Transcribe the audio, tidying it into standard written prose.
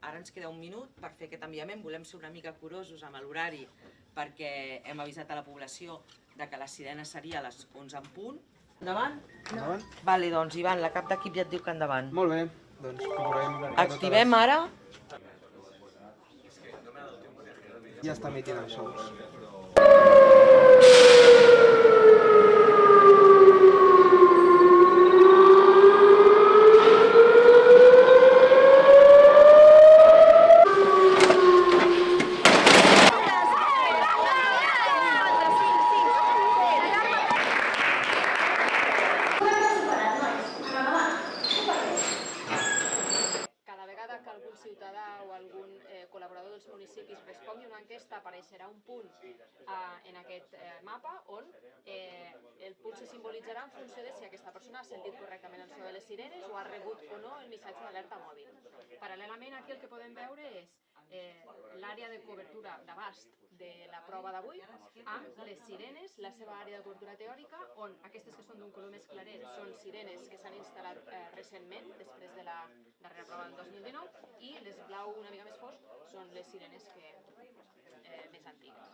ara ens queda un minut per fer aquest enviament. Volem ser una mica curosos amb l'horari perquè hem avisat a la població que la sirena seria a les 11 en punt. Endavant? Endavant. Vale, doncs Ivan, la cap d'equip ja et diu que endavant. Molt bé, doncs comprovarem... Activem ara. Ja està emitint els sous. Cada vegada que algun ciutadà o algun col·laborador dels municipis respongui una enquesta apareixerà un punt en aquest mapa on el punt se simbolitzarà en funció de si aquesta persona ha sentit correctament el so de les sirenes o ha rebut o no el missatge d'alerta mòbil. Paral·lelament aquí el que podem veure és l'àrea de cobertura d'abast de la prova d'avui amb les sirenes, la seva àrea de cobertura teòrica, on aquestes que són d'un color més claret són sirenes que s'han instal·lat recentment, després de la darrera prova del 2019, i les blau una mica més fosc són les sirenes més antigues.